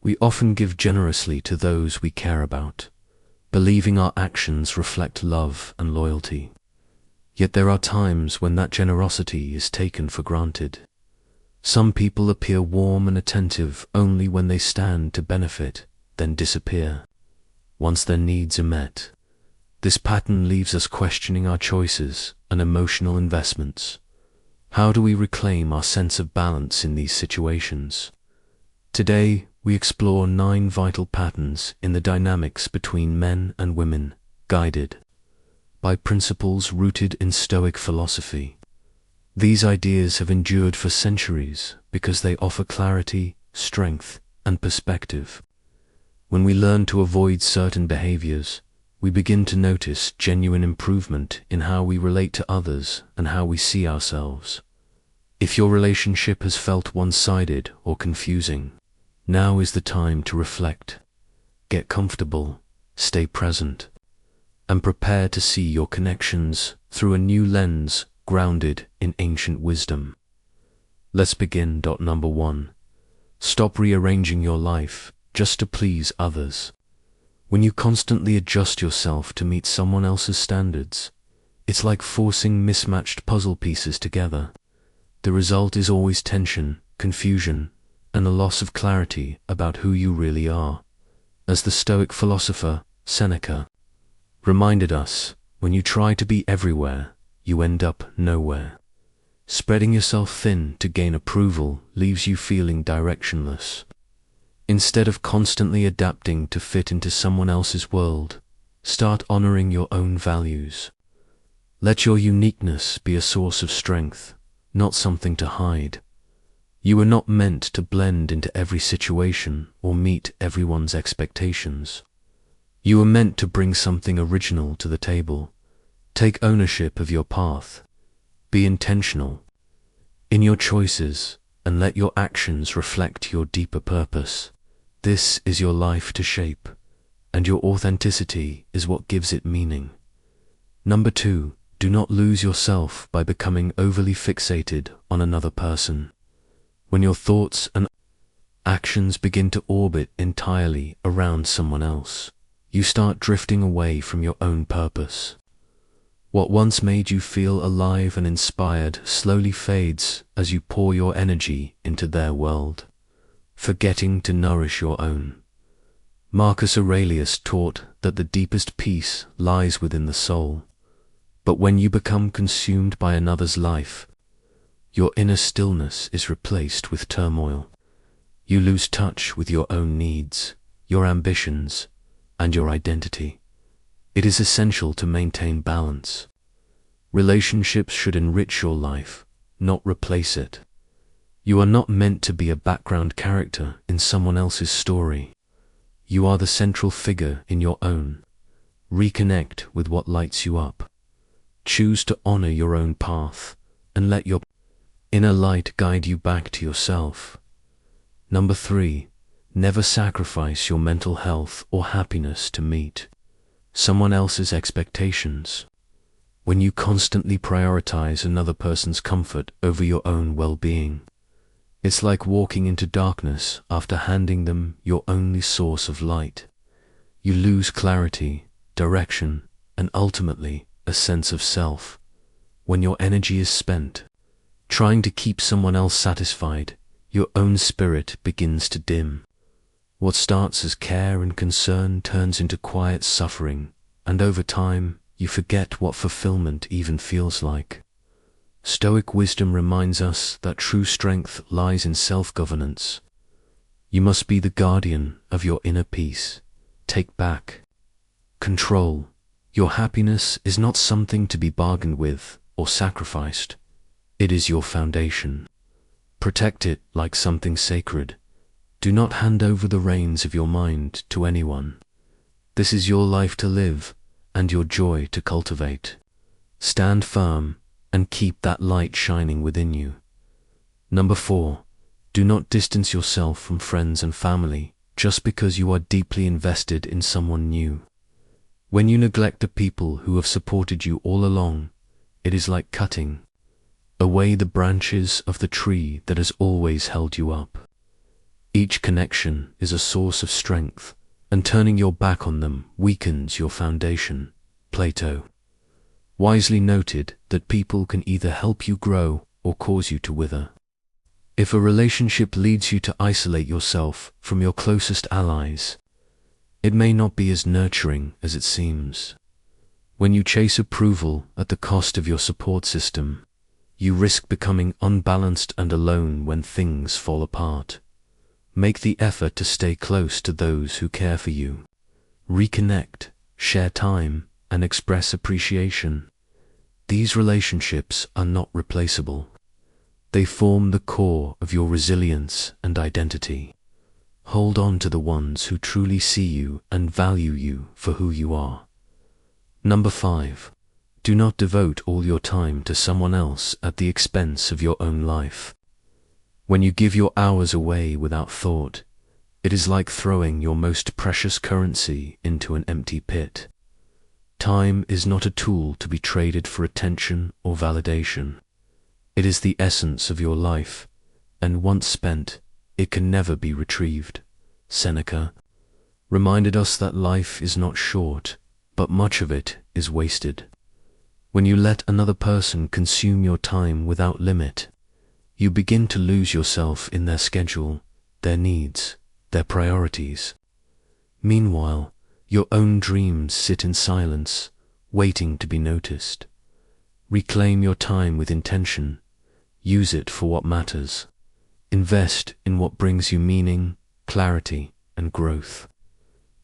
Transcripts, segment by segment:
We often give generously to those we care about, believing our actions reflect love and loyalty. Yet there are times when that generosity is taken for granted. Some people appear warm and attentive only when they stand to benefit, then disappear once their needs are met. This pattern leaves us questioning our choices and emotional investments. How do we reclaim our sense of balance in these situations? Today, we explore 9 vital patterns in the dynamics between men and women, guided by principles rooted in Stoic philosophy. These ideas have endured for centuries because they offer clarity, strength, and perspective. When we learn to avoid certain behaviors, we begin to notice genuine improvement in how we relate to others and how we see ourselves. If your relationship has felt one-sided or confusing, now is the time to reflect. Get comfortable, stay present, and prepare to see your connections through a new lens grounded in ancient wisdom. Let's begin. Number 1. Stop rearranging your life just to please others. When you constantly adjust yourself to meet someone else's standards, it's like forcing mismatched puzzle pieces together. The result is always tension, confusion, and a loss of clarity about who you really are. As the Stoic philosopher Seneca reminded us, when you try to be everywhere, you end up nowhere. Spreading yourself thin to gain approval leaves you feeling directionless. Instead of constantly adapting to fit into someone else's world, start honoring your own values. Let your uniqueness be a source of strength, not something to hide. You are not meant to blend into every situation or meet everyone's expectations. You are meant to bring something original to the table. Take ownership of your path. Be intentional in your choices and let your actions reflect your deeper purpose. This is your life to shape, and your authenticity is what gives it meaning. Number 2, do not lose yourself by becoming overly fixated on another person. When your thoughts and actions begin to orbit entirely around someone else, you start drifting away from your own purpose. What once made you feel alive and inspired slowly fades as you pour your energy into their world, forgetting to nourish your own. Marcus Aurelius taught that the deepest peace lies within the soul, but when you become consumed by another's life, your inner stillness is replaced with turmoil. You lose touch with your own needs, your ambitions, and your identity. It is essential to maintain balance. Relationships should enrich your life, not replace it. You are not meant to be a background character in someone else's story. You are the central figure in your own. Reconnect with what lights you up. Choose to honor your own path and let your inner light guide you back to yourself. Number 3, never sacrifice your mental health or happiness to meet someone else's expectations. When you constantly prioritize another person's comfort over your own well-being, it's like walking into darkness after handing them your only source of light. You lose clarity, direction, and ultimately a sense of self. When your energy is spent trying to keep someone else satisfied, your own spirit begins to dim. What starts as care and concern turns into quiet suffering, and over time, you forget what fulfillment even feels like. Stoic wisdom reminds us that true strength lies in self-governance. You must be the guardian of your inner peace. Take back control. Your happiness is not something to be bargained with or sacrificed. It is your foundation. Protect it like something sacred. Do not hand over the reins of your mind to anyone. This is your life to live and your joy to cultivate. Stand firm and keep that light shining within you. Number 4, do not distance yourself from friends and family just because you are deeply invested in someone new. When you neglect the people who have supported you all along, it is like cutting away the branches of the tree that has always held you up. Each connection is a source of strength, and turning your back on them weakens your foundation. Plato wisely noted that people can either help you grow or cause you to wither. If a relationship leads you to isolate yourself from your closest allies, it may not be as nurturing as it seems. When you chase approval at the cost of your support system, you risk becoming unbalanced and alone when things fall apart. Make the effort to stay close to those who care for you. Reconnect, share time, and express appreciation. These relationships are not replaceable. They form the core of your resilience and identity. Hold on to the ones who truly see you and value you for who you are. Number 5. Do not devote all your time to someone else at the expense of your own life. When you give your hours away without thought, it is like throwing your most precious currency into an empty pit. Time is not a tool to be traded for attention or validation. It is the essence of your life, and once spent, it can never be retrieved. Seneca reminded us that life is not short, but much of it is wasted. When you let another person consume your time without limit, you begin to lose yourself in their schedule, their needs, their priorities. Meanwhile, your own dreams sit in silence, waiting to be noticed. Reclaim your time with intention. Use it for what matters. Invest in what brings you meaning, clarity, and growth.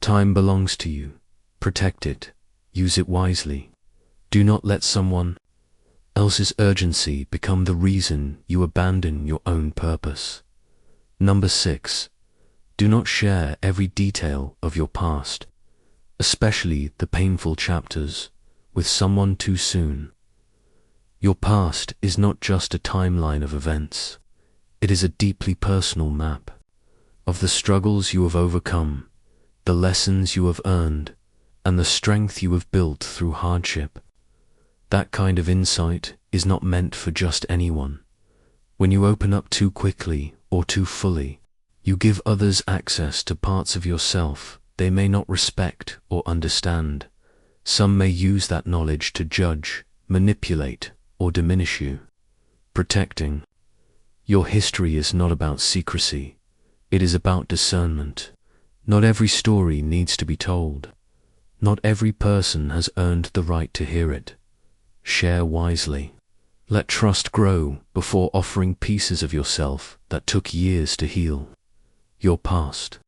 Time belongs to you. Protect it. Use it wisely. Do not let someone else's urgency become the reason you abandon your own purpose. Number 6. Do not share every detail of your past, especially the painful chapters, with someone too soon. Your past is not just a timeline of events. It is a deeply personal map of the struggles you have overcome, the lessons you have earned, and the strength you have built through hardship. That kind of insight is not meant for just anyone. When you open up too quickly or too fully, you give others access to parts of yourself they may not respect or understand. Some may use that knowledge to judge, manipulate, or diminish you. Protecting your history is not about secrecy. It is about discernment. Not every story needs to be told. Not every person has earned the right to hear it. Share wisely. Let trust grow before offering pieces of yourself that took years to heal. Your past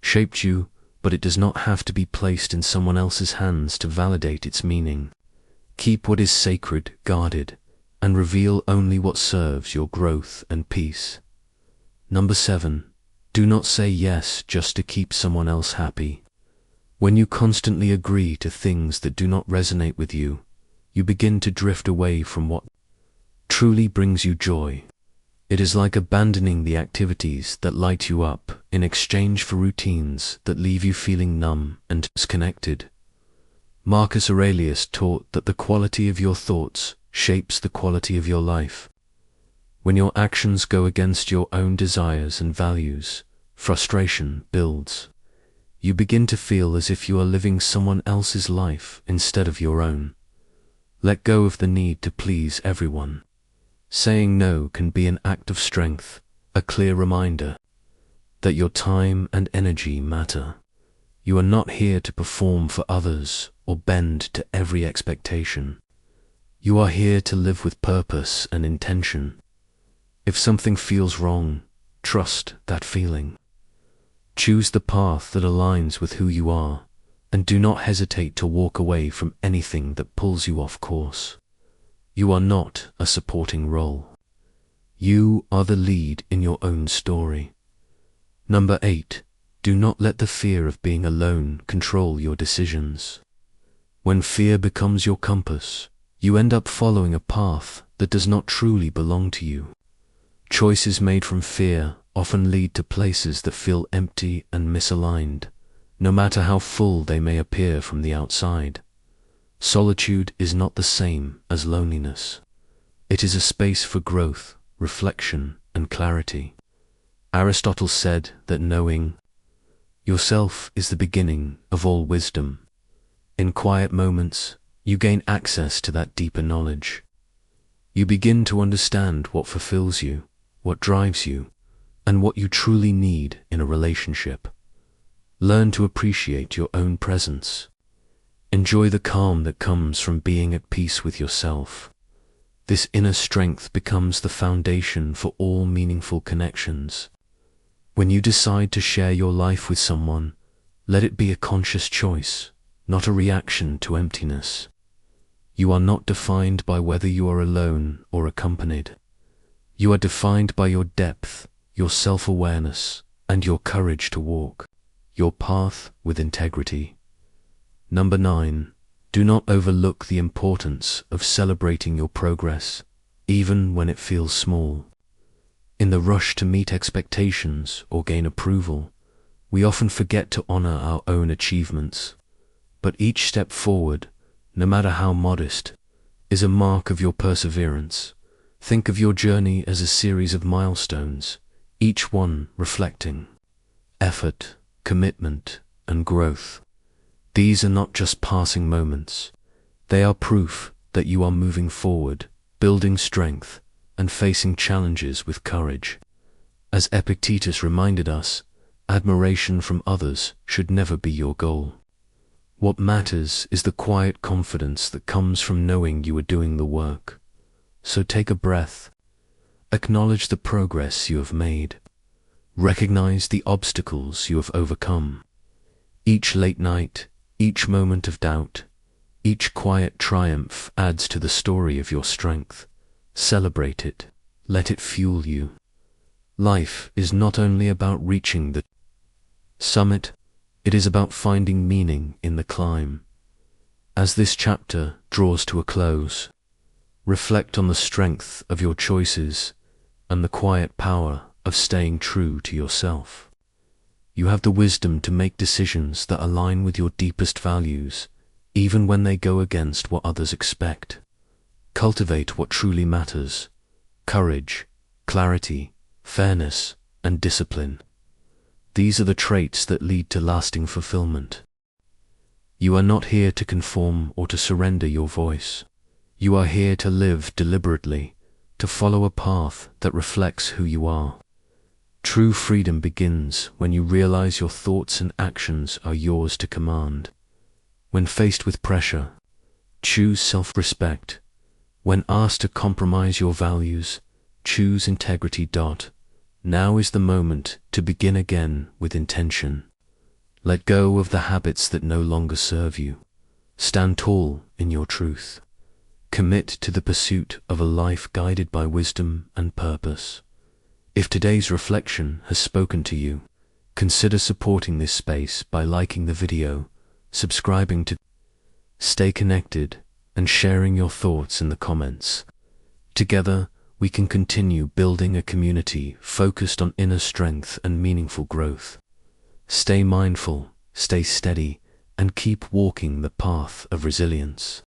shaped you, but it does not have to be placed in someone else's hands to validate its meaning. Keep what is sacred guarded, and reveal only what serves your growth and peace. Number 7. Do not say yes just to keep someone else happy. When you constantly agree to things that do not resonate with you, you begin to drift away from what truly brings you joy. It is like abandoning the activities that light you up in exchange for routines that leave you feeling numb and disconnected. Marcus Aurelius taught that the quality of your thoughts shapes the quality of your life. When your actions go against your own desires and values, frustration builds. You begin to feel as if you are living someone else's life instead of your own. Let go of the need to please everyone. Saying no can be an act of strength, a clear reminder that your time and energy matter. You are not here to perform for others or bend to every expectation. You are here to live with purpose and intention. If something feels wrong, trust that feeling. Choose the path that aligns with who you are, and do not hesitate to walk away from anything that pulls you off course. You are not a supporting role. You are the lead in your own story. Number 8. Do not let the fear of being alone control your decisions. When fear becomes your compass, you end up following a path that does not truly belong to you. Choices made from fear often lead to places that feel empty and misaligned, no matter how full they may appear from the outside. Solitude is not the same as loneliness. It is a space for growth, reflection, and clarity. Aristotle said that knowing yourself is the beginning of all wisdom. In quiet moments, you gain access to that deeper knowledge. You begin to understand what fulfills you, what drives you, and what you truly need in a relationship. Learn to appreciate your own presence. Enjoy the calm that comes from being at peace with yourself. This inner strength becomes the foundation for all meaningful connections. When you decide to share your life with someone, let it be a conscious choice, not a reaction to emptiness. You are not defined by whether you are alone or accompanied. You are defined by your depth, your self-awareness, and your courage to walk your path with integrity. Number 9. Do not overlook the importance of celebrating your progress, even when it feels small. In the rush to meet expectations or gain approval, we often forget to honor our own achievements. But each step forward, no matter how modest, is a mark of your perseverance. Think of your journey as a series of milestones, each one reflecting effort, commitment, and growth. These are not just passing moments. They are proof that you are moving forward, building strength, and facing challenges with courage. As Epictetus reminded us, admiration from others should never be your goal. What matters is the quiet confidence that comes from knowing you are doing the work. So take a breath. Acknowledge the progress you have made. Recognize the obstacles you have overcome. Each late night, each moment of doubt, each quiet triumph adds to the story of your strength. Celebrate it. Let it fuel you. Life is not only about reaching the summit, it is about finding meaning in the climb. As this chapter draws to a close, reflect on the strength of your choices and the quiet power of staying true to yourself. You have the wisdom to make decisions that align with your deepest values, even when they go against what others expect. Cultivate what truly matters: courage, clarity, fairness, and discipline. These are the traits that lead to lasting fulfillment. You are not here to conform or to surrender your voice. You are here to live deliberately, to follow a path that reflects who you are. True freedom begins when you realize your thoughts and actions are yours to command. When faced with pressure, choose self-respect. When asked to compromise your values, choose integrity. Now is the moment to begin again with intention. Let go of the habits that no longer serve you. Stand tall in your truth. Commit to the pursuit of a life guided by wisdom and purpose. If today's reflection has spoken to you, consider supporting this space by liking the video, subscribing to stay connected, and sharing your thoughts in the comments. Together, we can continue building a community focused on inner strength and meaningful growth. Stay mindful, stay steady, and keep walking the path of resilience.